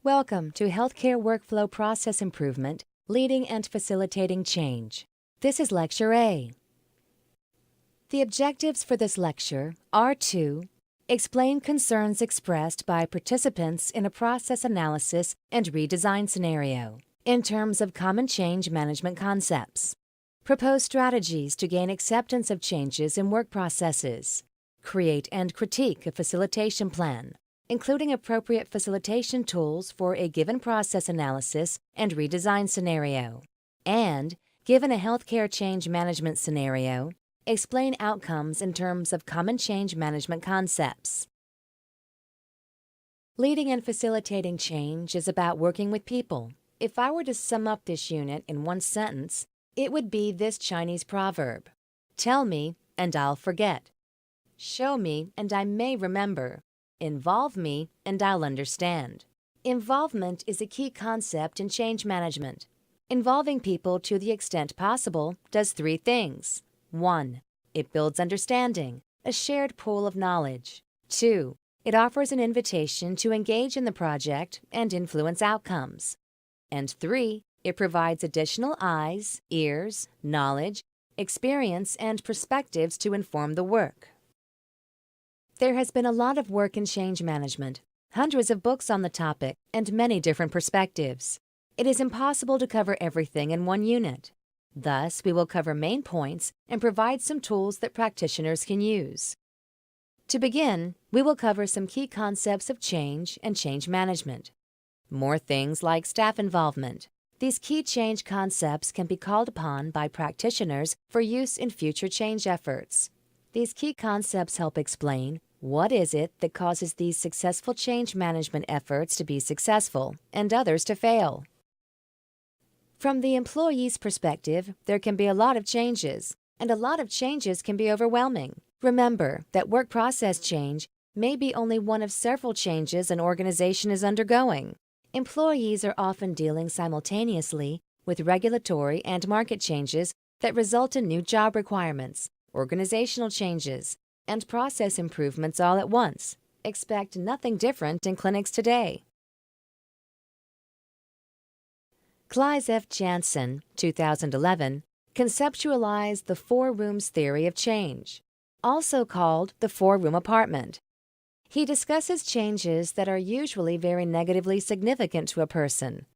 Welcome to Healthcare Workflow Process Improvement, Leading and Facilitating Change. This is Lecture A. The objectives for this lecture are to explain concerns expressed by participants in a process analysis and redesign scenario in terms of common change management concepts, propose strategies to gain acceptance of changes in work processes, create and critique a facilitation plan, including appropriate facilitation tools for a given process analysis and redesign scenario, and, given a healthcare change management scenario, explain outcomes in terms of common change management concepts. Leading and facilitating change is about working with people. If I were to sum up this unit in one sentence, it would be this Chinese proverb: tell me and I'll forget. Show me and I may remember. Involve me and I'll understand. Involvement is a key concept in change management. Involving people to the extent possible does three things. 1. It builds understanding, a shared pool of knowledge. 2. It offers an invitation to engage in the project and influence outcomes. And 3. It provides additional eyes, ears, knowledge, experience, and perspectives to inform the work. There has been a lot of work in change management, hundreds of books on the topic, and many different perspectives. It is impossible to cover everything in one unit. Thus, we will cover main points and provide some tools that practitioners can use. To begin, we will cover some key concepts of change and change management. More things like staff involvement. These key change concepts can be called upon by practitioners for use in future change efforts. These key concepts help explain what is it that causes these successful change management efforts to be successful and others to fail. From the employee's perspective, there can be a lot of changes, and a lot of changes can be overwhelming. Remember that work process change may be only one of several changes an organization is undergoing. Employees are often dealing simultaneously with regulatory and market changes that result in new job requirements, organizational changes, and process improvements all at once. Expect nothing different in clinics today. Clive F. Janssen, 2011, conceptualized the four rooms theory of change, also called the four-room apartment. He discusses changes that are usually very negatively significant to a person.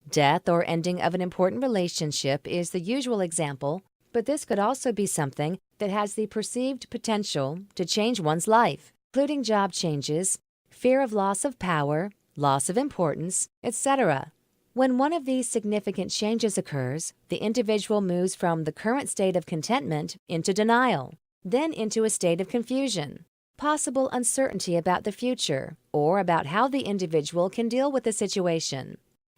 Death or ending of an important relationship is the usual example, but this could also be something that has the perceived potential to change one's life, including job changes, fear of loss of power, loss of importance, etc. When one of these significant changes occurs, the individual moves from the current state of contentment into denial, then into a state of confusion, possible uncertainty about the future, or about how the individual can deal with the situation.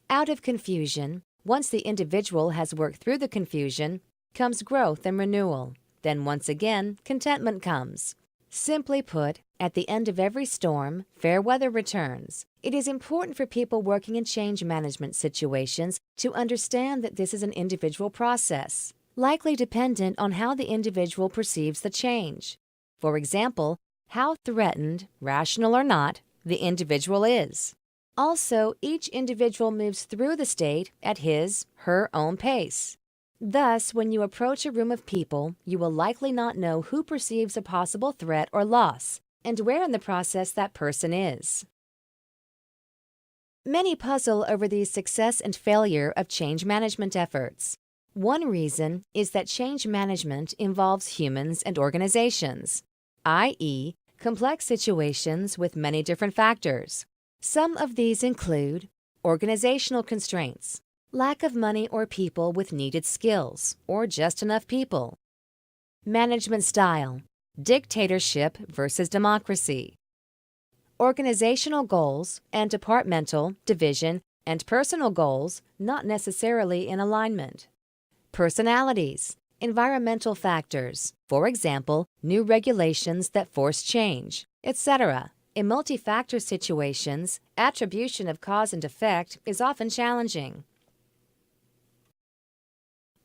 Out of confusion, once the individual has worked through the confusion, comes growth and renewal. Then once again, contentment comes. Simply put, at the end of every storm, fair weather returns. It is important for people working in change management situations to understand that this is an individual process, likely dependent on how the individual perceives the change. For example, how threatened, rational or not, the individual is. Also, each individual moves through the state at his/her own pace. Thus, when you approach a room of people, you will likely not know who perceives a possible threat or loss, and where in the process that person is. Many puzzle over the success and failure of change management efforts. One reason is that change management involves humans and organizations, i.e., complex situations with many different factors. Some of these include organizational constraints, lack of money or people with needed skills, or just enough people. Management style, dictatorship versus democracy. Organizational goals and departmental, division, and personal goals not necessarily in alignment. Personalities, environmental factors, for example, new regulations that force change, etc. In multi-factor situations, attribution of cause and effect is often challenging.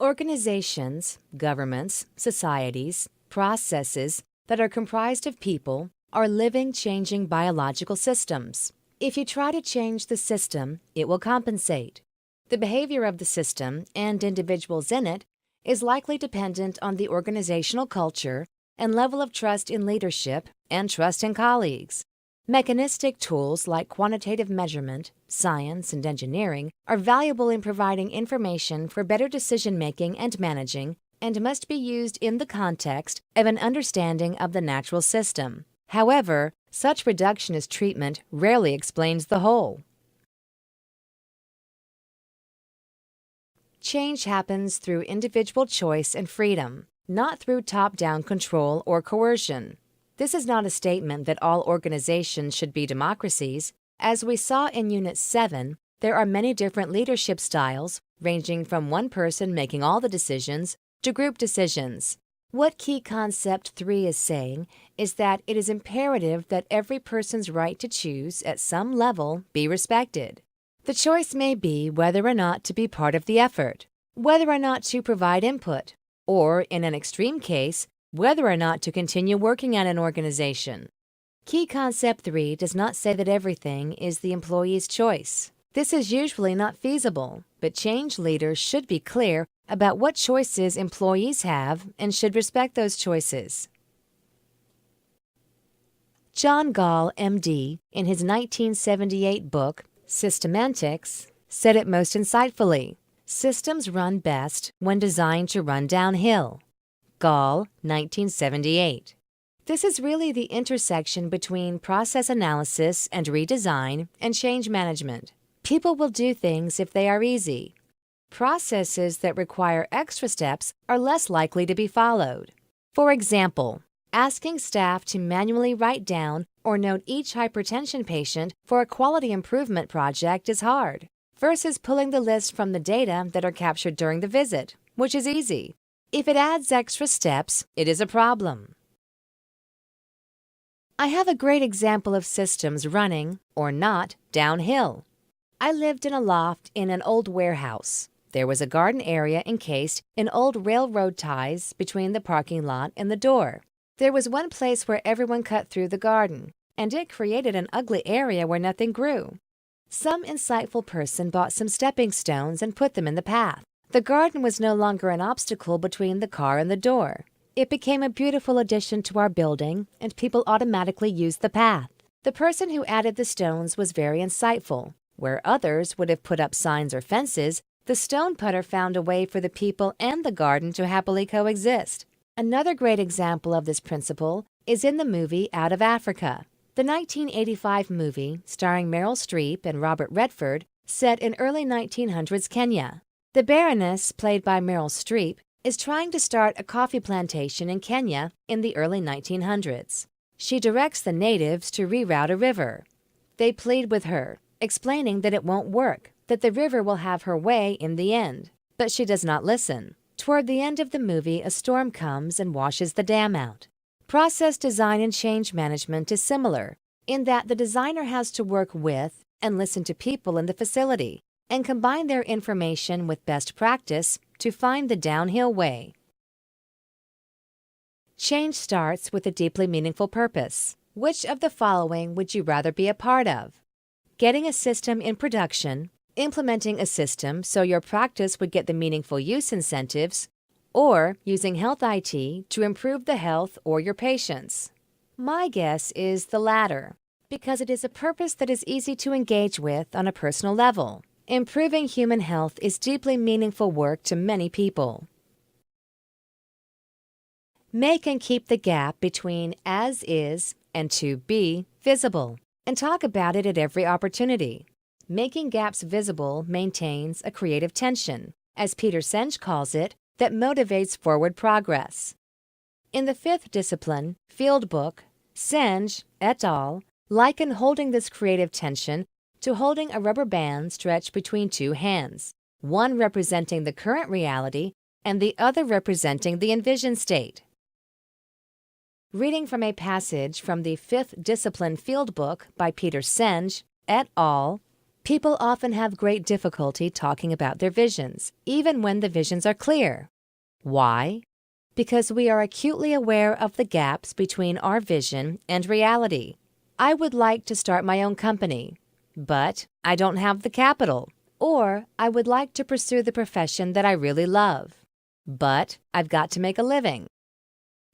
Organizations, governments, societies, processes that are comprised of people are living, changing biological systems. If you try to change the system, it will compensate. The behavior of the system and individuals in it is likely dependent on the organizational culture and level of trust in leadership and trust in colleagues. Mechanistic tools like quantitative measurement, science, and engineering are valuable in providing information for better decision-making and managing, and must be used in the context of an understanding of the natural system. However, such reductionist treatment rarely explains the whole. Change happens through individual choice and freedom, not through top-down control or coercion. This is not a statement that all organizations should be democracies. As we saw in Unit 7, there are many different leadership styles, ranging from one person making all the decisions to group decisions. What Key Concept 3 is saying is that it is imperative that every person's right to choose at some level be respected. The choice may be whether or not to be part of the effort, whether or not to provide input, or, in an extreme case, whether or not to continue working at an organization. Key Concept 3 does not say that everything is the employee's choice. This is usually not feasible, but change leaders should be clear about what choices employees have and should respect those choices. John Gall, MD, in his 1978 book, Systemantics, said it most insightfully: systems run best when designed to run downhill. Gall, 1978. This is really the intersection between process analysis and redesign and change management. People will do things if they are easy. Processes that require extra steps are less likely to be followed. For example, asking staff to manually write down or note each hypertension patient for a quality improvement project is hard, versus pulling the list from the data that are captured during the visit, which is easy. If it adds extra steps, it is a problem. I have a great example of systems running, or not, downhill. I lived in a loft in an old warehouse. There was a garden area encased in old railroad ties between the parking lot and the door. There was one place where everyone cut through the garden, and it created an ugly area where nothing grew. Some insightful person bought some stepping stones and put them in the path. The garden was no longer an obstacle between the car and the door. It became a beautiful addition to our building, and people automatically used the path. The person who added the stones was very insightful. Where others would have put up signs or fences, the stone putter found a way for the people and the garden to happily coexist. Another great example of this principle is in the movie Out of Africa. The 1985 movie, starring Meryl Streep and Robert Redford, set in early 1900s Kenya. The Baroness, played by Meryl Streep, is trying to start a coffee plantation in Kenya in the early 1900s. She directs the natives to reroute a river. They plead with her, explaining that it won't work, that the river will have her way in the end. But she does not listen. Toward the end of the movie, a storm comes and washes the dam out. Process design and change management is similar, in that the designer has to work with and listen to people in the facility, and combine their information with best practice to find the downhill way. Change starts with a deeply meaningful purpose. Which of the following would you rather be a part of? Getting a system in production, implementing a system so your practice would get the meaningful use incentives, or using health IT to improve the health or your patients? My guess is the latter, because it is a purpose that is easy to engage with on a personal level. Improving human health is deeply meaningful work to many people. Make and keep the gap between as is and to be visible, and talk about it at every opportunity. Making gaps visible maintains a creative tension, as Peter Senge calls it, that motivates forward progress. In the fifth discipline, Field Book, Senge et al. Liken holding this creative tension to holding a rubber band stretched between two hands, one representing the current reality and the other representing the envisioned state. Reading from a passage from the Fifth Discipline Field Book by Peter Senge et al., people often have great difficulty talking about their visions, even when the visions are clear. Why? Because we are acutely aware of the gaps between our vision and reality. I would like to start my own company. but I don't have the capital, or I would like to pursue the profession that I really love, but I've got to make a living.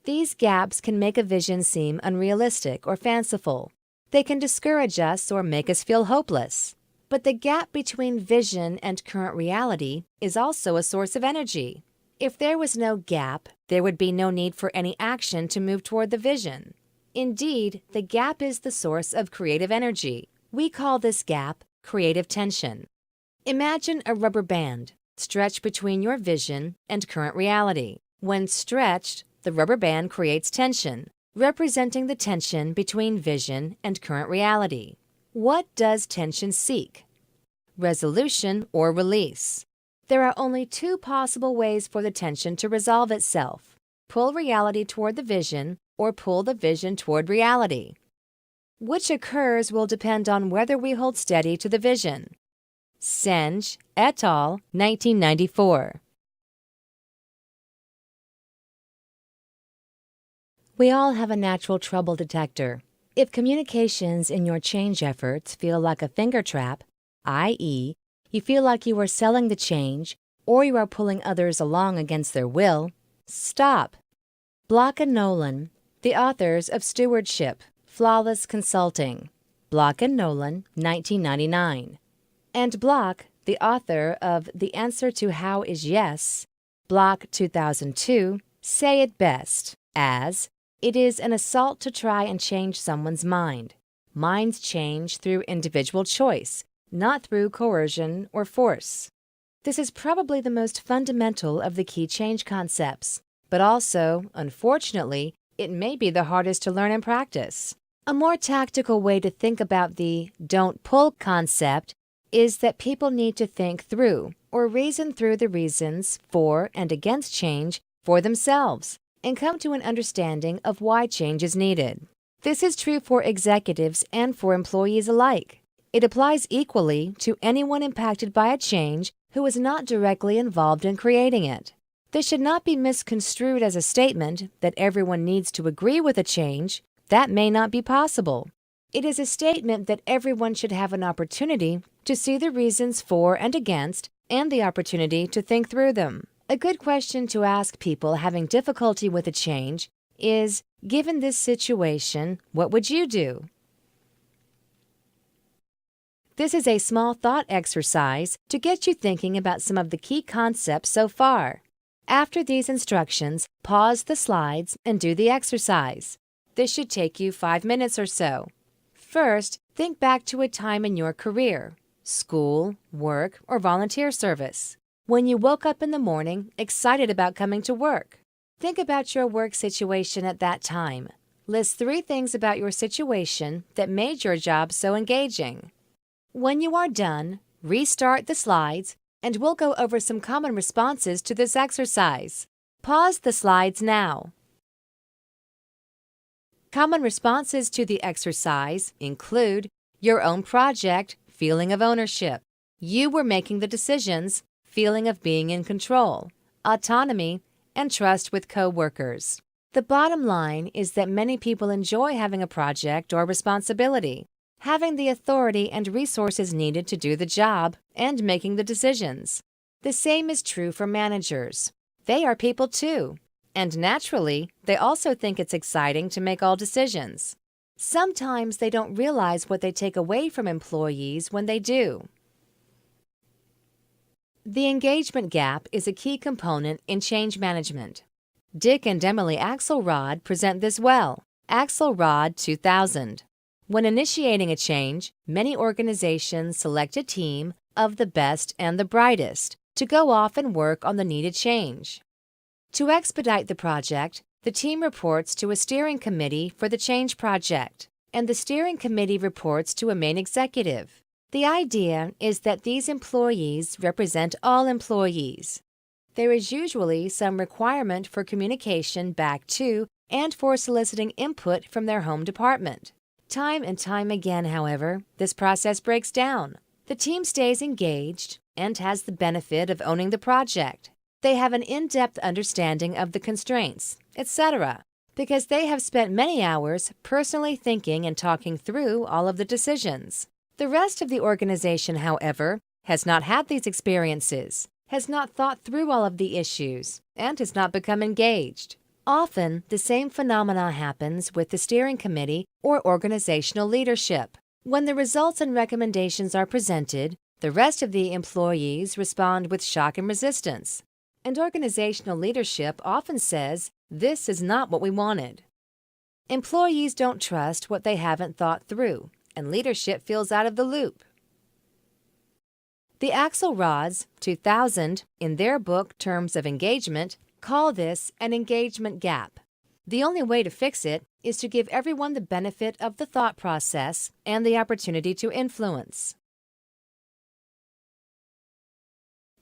These gaps can make a vision seem unrealistic or fanciful. They can discourage us or make us feel hopeless. But the gap between vision and current reality is also a source of energy. If there was no gap, there would be no need for any action to move toward the vision. Indeed, the gap is the source of creative energy. We call this gap creative tension. Imagine a rubber band stretched between your vision and current reality. When stretched, the rubber band creates tension, representing the tension between vision and current reality. What does tension seek? Resolution or release. There are only two possible ways for the tension to resolve itself: pull reality toward the vision or pull the vision toward reality. Which occurs will depend on whether we hold steady to the vision. Senge et al., 1994. We all have a natural trouble detector. If communications in your change efforts feel like a finger trap, i.e., you feel like you are selling the change or you are pulling others along against their will, stop. Block and Nolan, the authors of Stewardship, Flawless Consulting. Block and Nolan, 1999. And Block, the author of The Answer to How is Yes, Block 2002, say it best as, "It is an assault to try and change someone's mind. Minds change through individual choice, not through coercion or force." This is probably the most fundamental of the key change concepts, but also, unfortunately, it may be the hardest to learn and practice. A more tactical way to think about the don't pull concept is that people need to think through or reason through the reasons for and against change for themselves and come to an understanding of why change is needed. This is true for executives and for employees alike. It applies equally to anyone impacted by a change who is not directly involved in creating it. This should not be misconstrued as a statement that everyone needs to agree with a change. That may not be possible. It is a statement that everyone should have an opportunity to see the reasons for and against and the opportunity to think through them. A good question to ask people having difficulty with a change is, given this situation, what would you do? This is a small thought exercise to get you thinking about some of the key concepts so far. After these instructions, pause the slides and do the exercise. This should take you 5 minutes or so. First, think back to a time in your career, school, work, or volunteer service, when you woke up in the morning excited about coming to work. Think about your work situation at that time. List 3 things about your situation that made your job so engaging. When you are done, restart the slides, and we'll go over some common responses to this exercise. Pause the slides now. Common responses to the exercise include your own project, feeling of ownership. You were making the decisions, feeling of being in control, autonomy, and trust with co-workers. The bottom line is that many people enjoy having a project or responsibility, having the authority and resources needed to do the job, and making the decisions. The same is true for managers. They are people too, and naturally, they also think it's exciting to make all decisions. Sometimes they don't realize what they take away from employees when they do. The engagement gap is a key component in change management. Dick and Emily Axelrod present this well. Axelrod 2000. When initiating a change, many organizations select a team of the best and the brightest to go off and work on the needed change. To expedite the project, the team reports to a steering committee for the change project, and the steering committee reports to a main executive. The idea is that these employees represent all employees. There is usually some requirement for communication back to and for soliciting input from their home department. Time and time again, however, this process breaks down. The team stays engaged and has the benefit of owning the project. They have an in-depth understanding of the constraints, etc., because they have spent many hours personally thinking and talking through all of the decisions. The rest of the organization, however, has not had these experiences, has not thought through all of the issues, and has not become engaged. Often, the same phenomena happens with the steering committee or organizational leadership. When the results and recommendations are presented, the rest of the employees respond with shock and resistance. And organizational leadership often says, "This is not what we wanted." Employees don't trust what they haven't thought through, and leadership feels out of the loop. The Axelrods, 2000, in their book Terms of Engagement, call this an engagement gap. The only way to fix it is to give everyone the benefit of the thought process and the opportunity to influence.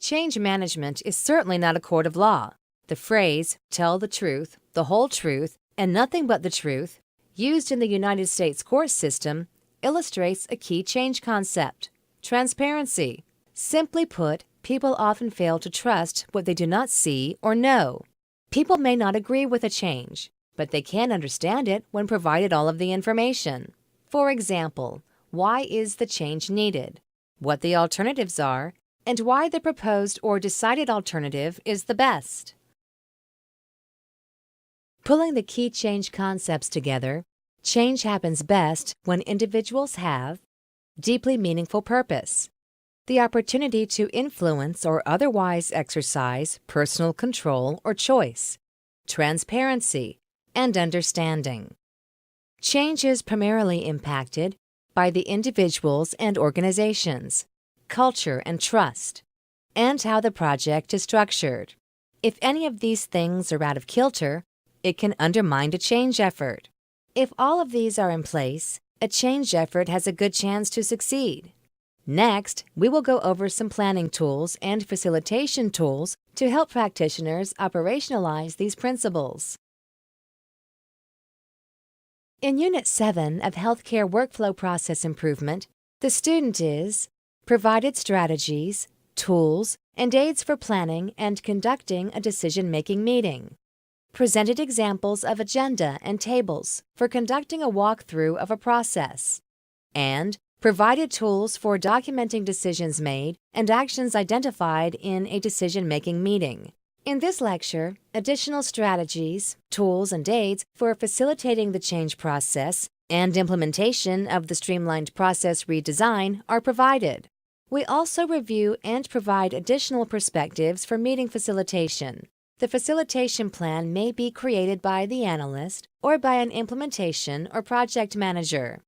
Change management is certainly not a court of law. The phrase, "tell the truth, the whole truth, and nothing but the truth," used in the United States court system, illustrates a key change concept: transparency. Simply put, people often fail to trust what they do not see or know. People may not agree with a change, but they can understand it when provided all of the information. For example, why is the change needed, what the alternatives are, and why the proposed or decided alternative is the best. Pulling the key change concepts together, change happens best when individuals have deeply meaningful purpose, the opportunity to influence or otherwise exercise personal control or choice, transparency, and understanding. Change is primarily impacted by the individuals and organizations, culture and trust, and how the project is structured. If any of these things are out of kilter, it can undermine a change effort. If all of these are in place, a change effort has a good chance to succeed. Next, we will go over some planning tools and facilitation tools to help practitioners operationalize these principles. In Unit 7 of Healthcare Workflow Process Improvement, the student is provided strategies, tools, and aids for planning and conducting a decision-making meeting. Presented examples of agenda and tables for conducting a walkthrough of a process. And provided tools for documenting decisions made and actions identified in a decision-making meeting. In this lecture, additional strategies, tools, and aids for facilitating the change process and implementation of the streamlined process redesign are provided. We also review and provide additional perspectives for meeting facilitation. The facilitation plan may be created by the analyst or by an implementation or project manager.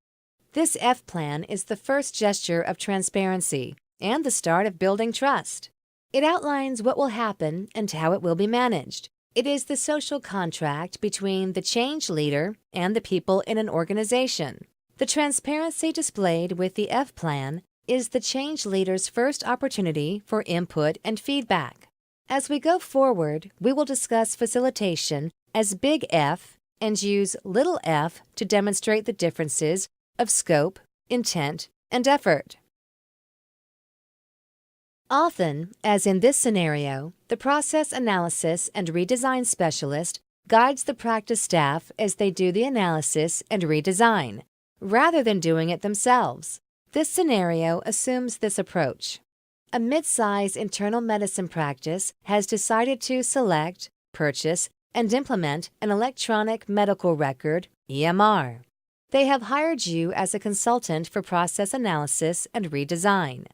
This F plan is the first gesture of transparency and the start of building trust. It outlines what will happen and how it will be managed. It is the social contract between the change leader and the people in an organization. The transparency displayed with the F plan is the change leader's first opportunity for input and feedback. As we go forward, we will discuss facilitation as Big F and use little f to demonstrate the differences of scope, intent, and effort. Often, as in this scenario, the process analysis and redesign specialist guides the practice staff as they do the analysis and redesign, rather than doing it themselves. This scenario assumes this approach. A mid-size internal medicine practice has decided to select, purchase, and implement an electronic medical record, EMR. They have hired you as a consultant for process analysis and redesign.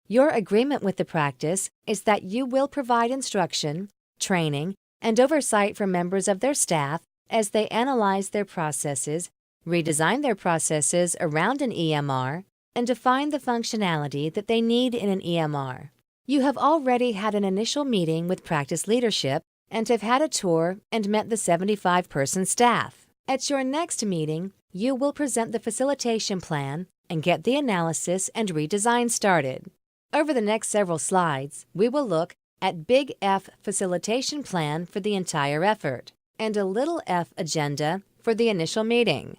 Your agreement with the practice is that you will provide instruction, training, and oversight for members of their staff as they analyze their processes, redesign their processes around an EMR, and define the functionality that they need in an EMR. You have already had an initial meeting with practice leadership and have had a tour and met the 75-person staff. At your next meeting, you will present the facilitation plan and get the analysis and redesign started. Over the next several slides, we will look at Big F facilitation plan for the entire effort and a little f agenda for the initial meeting.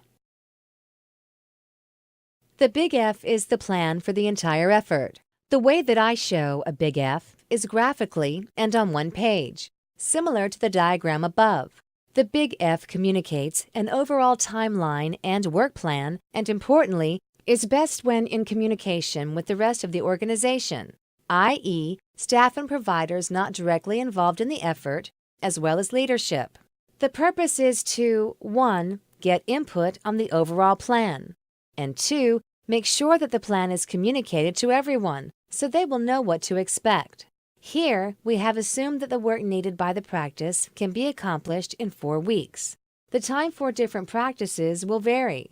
The Big F is the plan for the entire effort. The way that I show a Big F is graphically and on one page, similar to the diagram above. The Big F communicates an overall timeline and work plan and, importantly, is best when in communication with the rest of the organization, i.e., staff and providers not directly involved in the effort, as well as leadership. The purpose is to 1. Get input on the overall plan, and 2. Make sure that the plan is communicated to everyone so they will know what to expect. Here, we have assumed that the work needed by the practice can be accomplished in 4 weeks. The time for different practices will vary.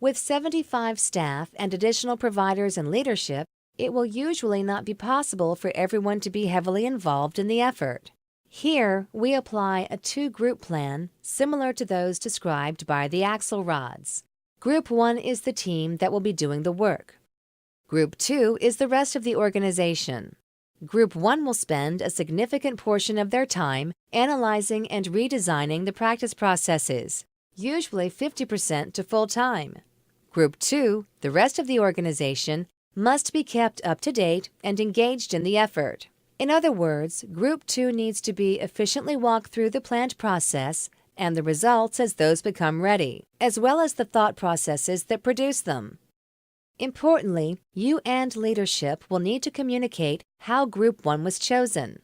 With 75 staff and additional providers and leadership, it will usually not be possible for everyone to be heavily involved in the effort. Here, we apply a 2-group plan similar to those described by the Axelrods. Group 1 is the team that will be doing the work. Group 2 is the rest of the organization. Group 1 will spend a significant portion of their time analyzing and redesigning the practice processes, usually 50% to full time. Group 2, the rest of the organization, must be kept up to date and engaged in the effort. In other words, Group 2 needs to be efficiently walked through the planned process and the results as those become ready, as well as the thought processes that produce them. Importantly, you and leadership will need to communicate how Group 1 was chosen.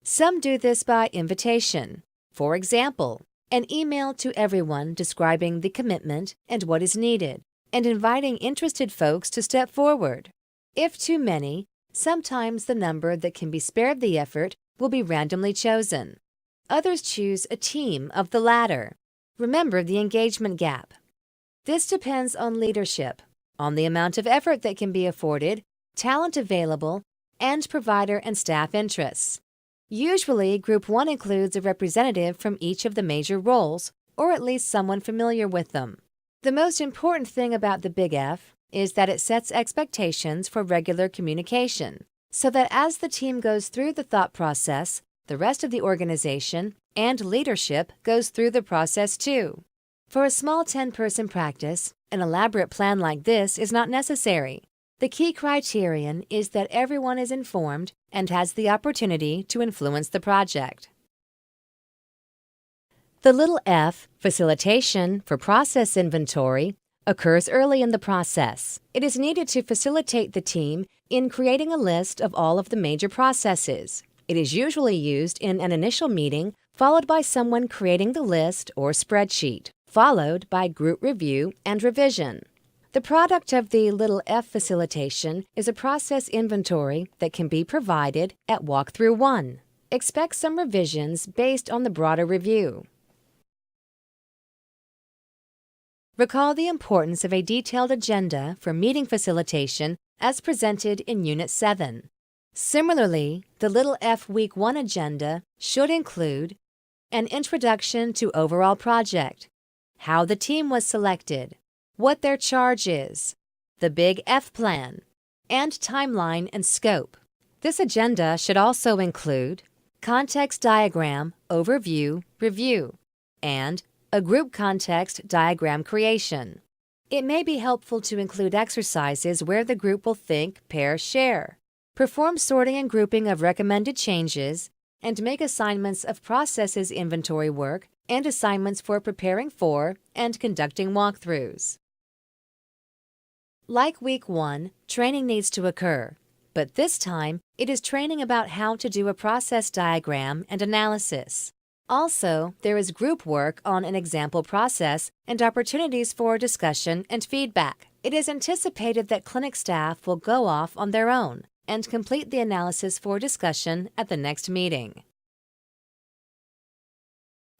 Some do this by invitation. For example, an email to everyone describing the commitment and what is needed, and inviting interested folks to step forward. If too many, sometimes the number that can be spared the effort will be randomly chosen. Others choose a team of the latter. Remember the engagement gap. This depends on leadership, on the amount of effort that can be afforded, talent available, and provider and staff interests. Usually, Group 1 includes a representative from each of the major roles, or at least someone familiar with them. The most important thing about the Big F is that it sets expectations for regular communication, so that as the team goes through the thought process, the rest of the organization and leadership goes through the process too. For a small 10-person practice, an elaborate plan like this is not necessary. The key criterion is that everyone is informed and has the opportunity to influence the project. The little f, facilitation for process inventory, occurs early in the process. It is needed to facilitate the team in creating a list of all of the major processes. It is usually used in an initial meeting, followed by someone creating the list or spreadsheet, followed by group review and revision. The product of the little f facilitation is a process inventory that can be provided at Walkthrough 1. Expect some revisions based on the broader review. Recall the importance of a detailed agenda for meeting facilitation as presented in Unit 7. Similarly, the little f Week 1 agenda should include an introduction to overall project, how the team was selected, what their charge is, the Big F plan, and timeline and scope. This agenda should also include context diagram, overview, review, and a group context diagram creation. It may be helpful to include exercises where the group will think, pair, share, perform sorting and grouping of recommended changes, and make assignments of processes inventory work and assignments for preparing for and conducting walkthroughs. Like Week 1, training needs to occur, but this time it is training about how to do a process diagram and analysis. Also, there is group work on an example process and opportunities for discussion and feedback. It is anticipated that clinic staff will go off on their own and complete the analysis for discussion at the next meeting.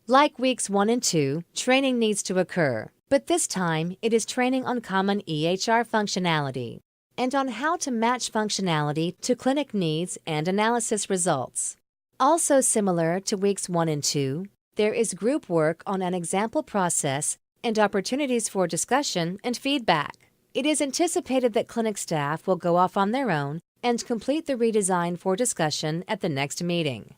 Like Weeks 1 and 2, training needs to occur, but this time it is training on common EHR functionality and on how to match functionality to clinic needs and analysis results. Also similar to Weeks 1 and 2, there is group work on an example process and opportunities for discussion and feedback. It is anticipated that clinic staff will go off on their own and complete the redesign for discussion at the next meeting.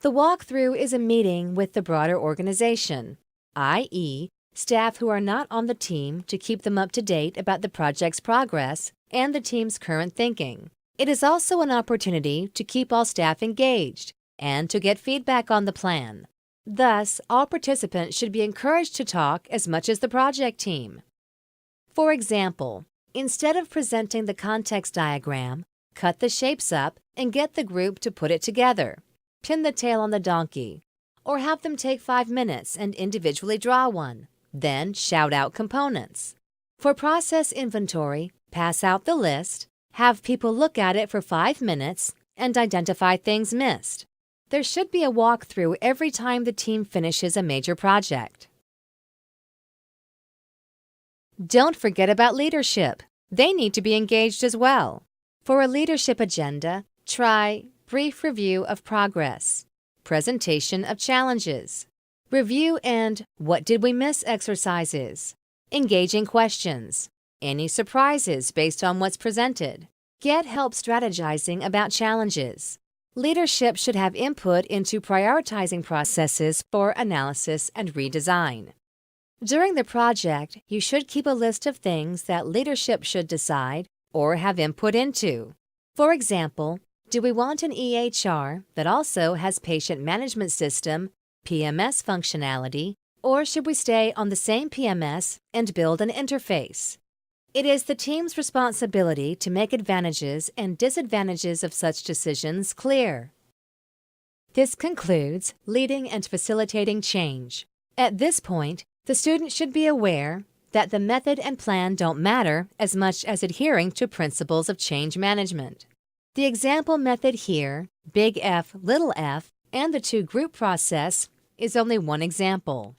The walkthrough is a meeting with the broader organization, i.e., staff who are not on the team to keep them up to date about the project's progress and the team's current thinking. It is also an opportunity to keep all staff engaged and to get feedback on the plan. Thus, all participants should be encouraged to talk as much as the project team. For example, instead of presenting the context diagram, cut the shapes up and get the group to put it together. Pin the tail on the donkey, or have them take 5 minutes and individually draw one. Then shout out components. For process inventory, pass out the list, have people look at it for 5 minutes, and identify things missed. There should be a walkthrough every time the team finishes a major project. Don't forget about leadership. They need to be engaged as well. For a leadership agenda, try brief review of progress, presentation of challenges, review and what did we miss exercises, engaging questions, any surprises based on what's presented. Get help strategizing about challenges. Leadership should have input into prioritizing processes for analysis and redesign. During the project, you should keep a list of things that leadership should decide or have input into. For example, do we want an EHR that also has patient management system, PMS functionality, or should we stay on the same PMS and build an interface? It is the team's responsibility to make advantages and disadvantages of such decisions clear. This concludes leading and facilitating change. At this point, the student should be aware that the method and plan don't matter as much as adhering to principles of change management. The example method here, big F, little f, and the two-group process is only one example.